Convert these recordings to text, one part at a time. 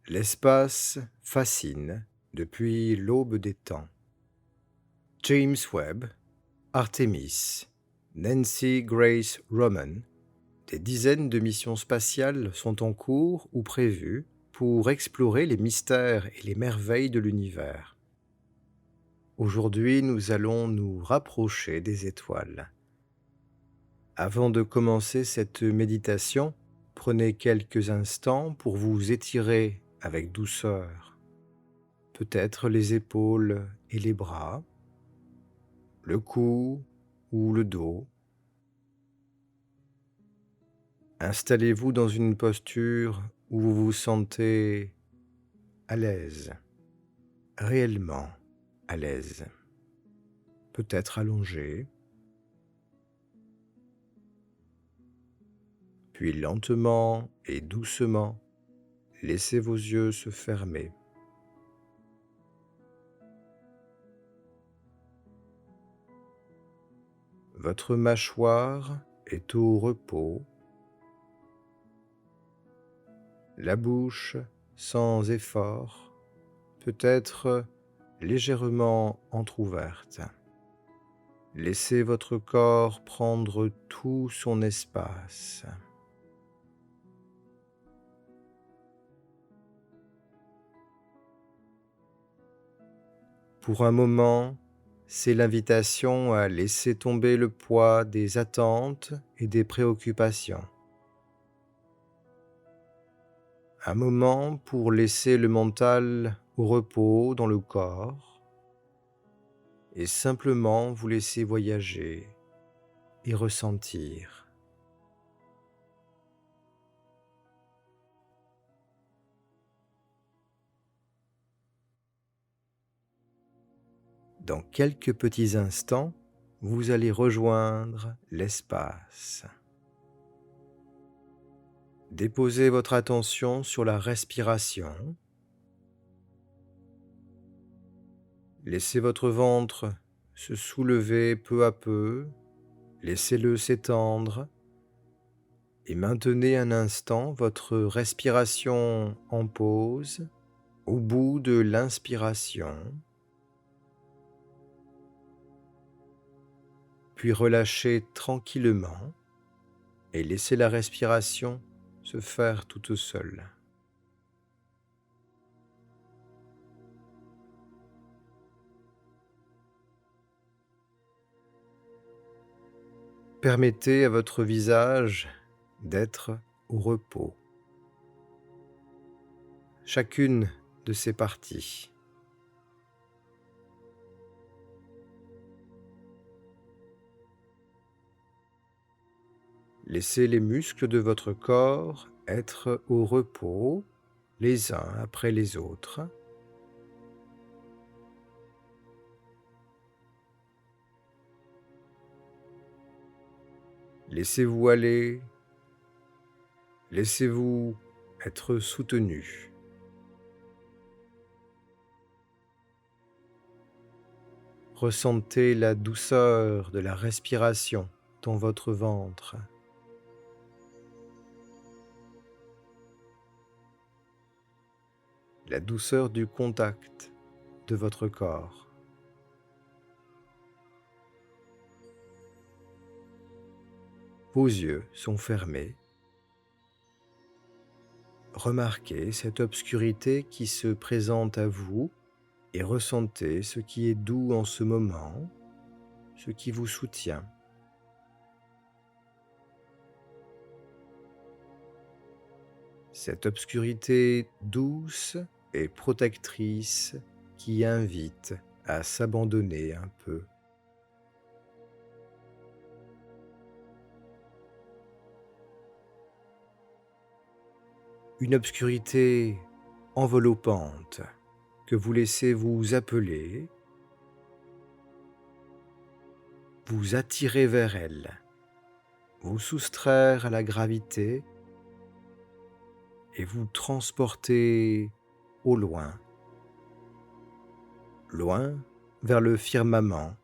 L'espace fascine depuis l'aube des temps. James Webb, Artemis, Nancy Grace Roman, des dizaines de missions spatiales sont en cours ou prévues pour explorer les mystères et les merveilles de l'univers. Aujourd'hui, nous allons nous rapprocher des étoiles. Avant de commencer cette méditation, prenez quelques instants pour vous étirer avec douceur. Peut-être les épaules et les bras, le cou ou le dos. Installez-vous dans une posture où vous vous sentez à l'aise, réellement à l'aise. Peut-être allongé, puis lentement et doucement, laissez vos yeux se fermer. Votre mâchoire est au repos, la bouche sans effort, peut-être légèrement entr'ouverte. Laissez votre corps prendre tout son espace. Pour un moment, c'est l'invitation à laisser tomber le poids des attentes et des préoccupations. Un moment pour laisser le mental au repos dans le corps et simplement vous laisser voyager et ressentir. Dans quelques petits instants, vous allez rejoindre l'espace. Déposez votre attention sur la respiration. Laissez votre ventre se soulever peu à peu, laissez-le s'étendre et maintenez un instant votre respiration en pause au bout de l'inspiration, puis relâchez tranquillement et laissez la respiration se faire toute seule. Permettez à votre visage d'être au repos. Chacune de ses parties. Laissez les muscles de votre corps être au repos, les uns après les autres. Laissez-vous aller, laissez-vous être soutenu. Ressentez la douceur de la respiration dans votre ventre. La douceur du contact de votre corps. Vos yeux sont fermés. Remarquez cette obscurité qui se présente à vous et ressentez ce qui est doux en ce moment, ce qui vous soutient. Cette obscurité douce et protectrice qui invite à s'abandonner un peu. Une obscurité enveloppante que vous laissez vous appeler, vous attirer vers elle, vous soustraire à la gravité et vous transporter au loin, loin vers le firmament.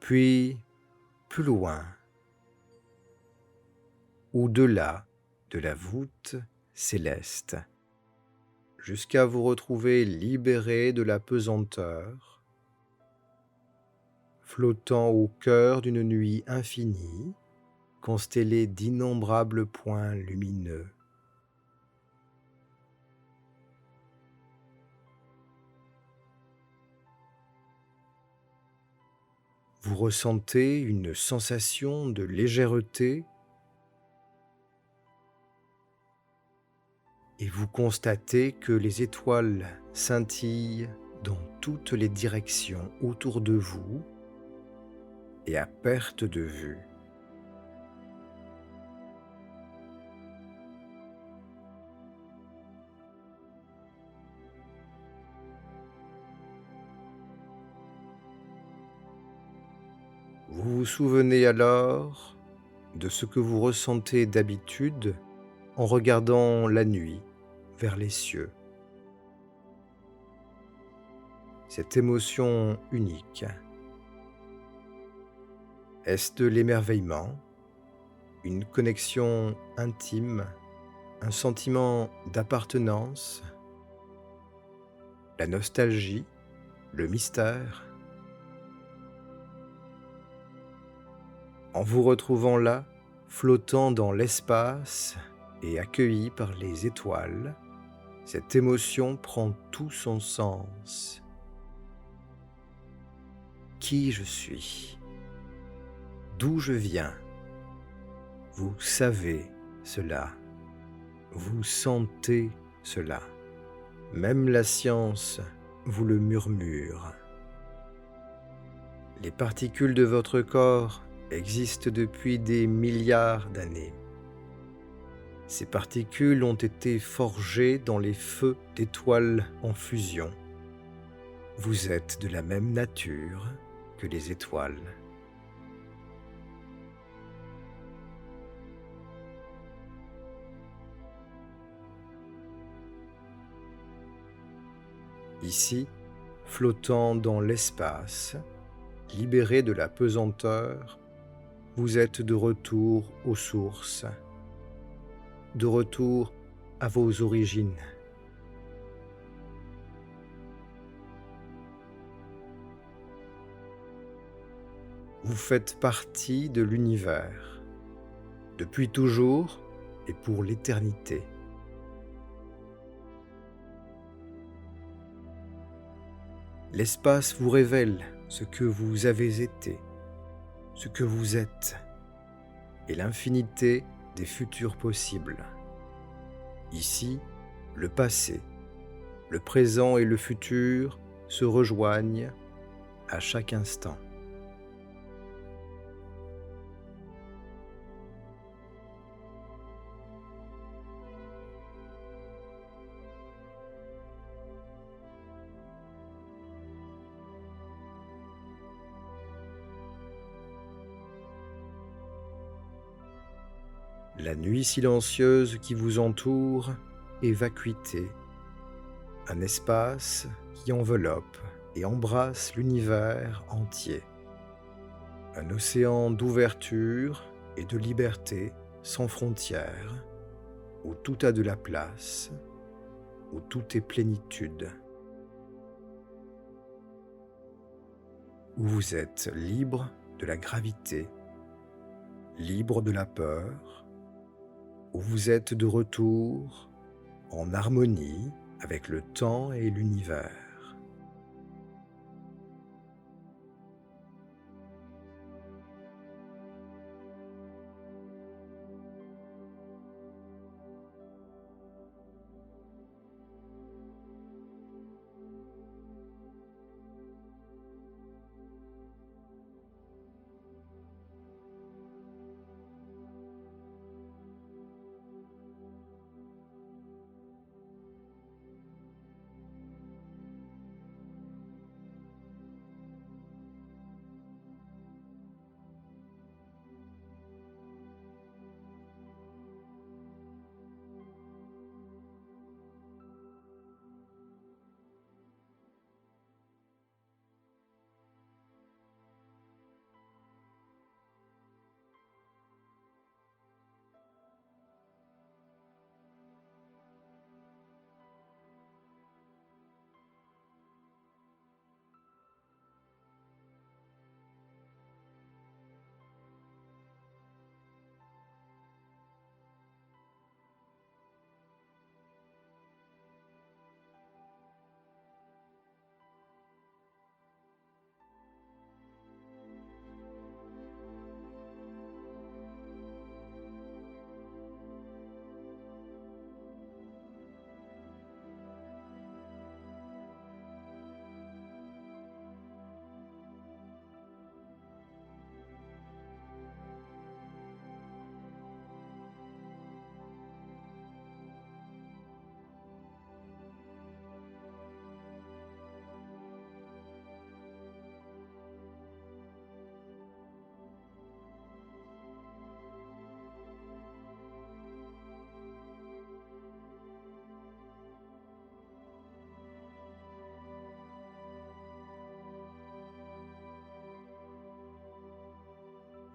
puis plus loin, au-delà de la voûte céleste, jusqu'à vous retrouver libéré de la pesanteur, flottant au cœur d'une nuit infinie, constellée d'innombrables points lumineux. Vous ressentez une sensation de légèreté et vous constatez que les étoiles scintillent dans toutes les directions autour de vous et à perte de vue. Vous vous souvenez alors de ce que vous ressentez d'habitude en regardant la nuit vers les cieux. Cette émotion unique, est-ce de l'émerveillement, une connexion intime, un sentiment d'appartenance, la nostalgie, le mystère? En vous retrouvant là, flottant dans l'espace et accueilli par les étoiles, cette émotion prend tout son sens. Qui je suis? D'où je viens? Vous savez cela. Vous sentez cela. Même la science vous le murmure. Les particules de votre corps existent depuis des milliards d'années. Ces particules ont été forgées dans les feux d'étoiles en fusion. Vous êtes de la même nature que les étoiles. Ici, flottant dans l'espace, libéré de la pesanteur, vous êtes de retour aux sources, de retour à vos origines. Vous faites partie de l'univers, depuis toujours et pour l'éternité. L'espace vous révèle ce que vous avez été, ce que vous êtes, et l'infinité des futurs possibles. Ici, le passé, le présent et le futur se rejoignent à chaque instant. La nuit silencieuse qui vous entoure est vacuité, un espace qui enveloppe et embrasse l'univers entier, un océan d'ouverture et de liberté sans frontières, où tout a de la place, où tout est plénitude, où vous êtes libre de la gravité, libre de la peur, où vous êtes de retour en harmonie avec le temps et l'univers.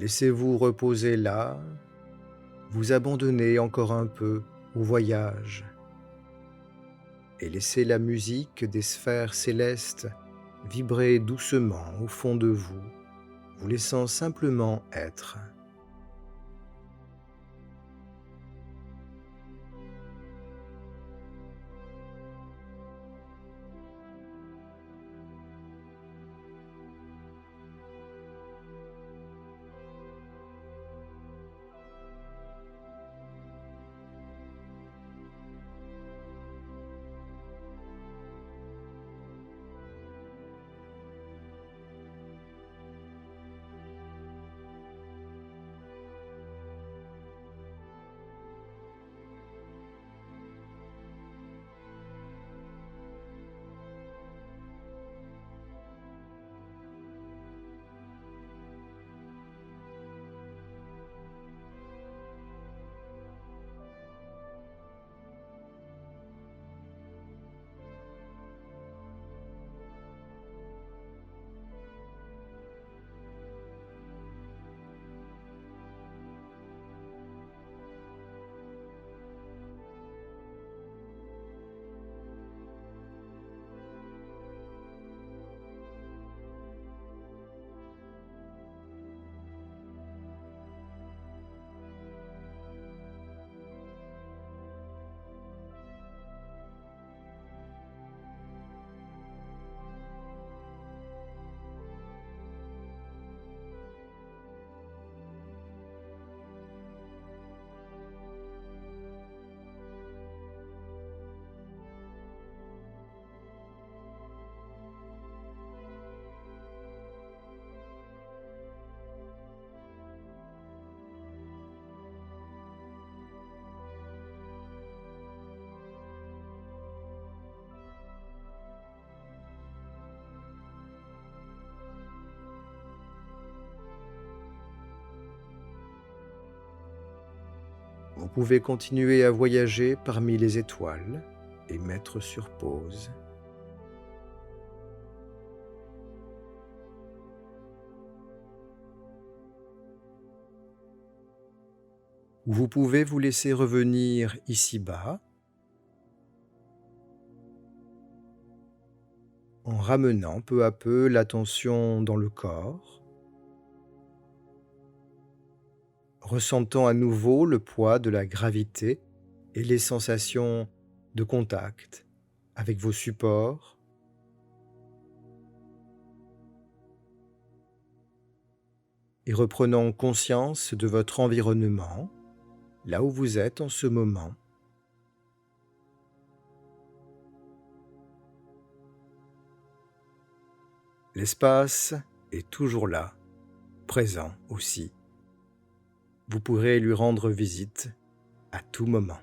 Laissez-vous reposer là, vous abandonnez encore un peu au voyage et laissez la musique des sphères célestes vibrer doucement au fond de vous, vous laissant simplement être. Vous pouvez continuer à voyager parmi les étoiles et mettre sur pause. Ou vous pouvez vous laisser revenir ici-bas en ramenant peu à peu l'attention dans le corps, ressentant à nouveau le poids de la gravité et les sensations de contact avec vos supports, et reprenant conscience de votre environnement, là où vous êtes en ce moment. L'espace est toujours là, présent aussi. Vous pourrez lui rendre visite à tout moment.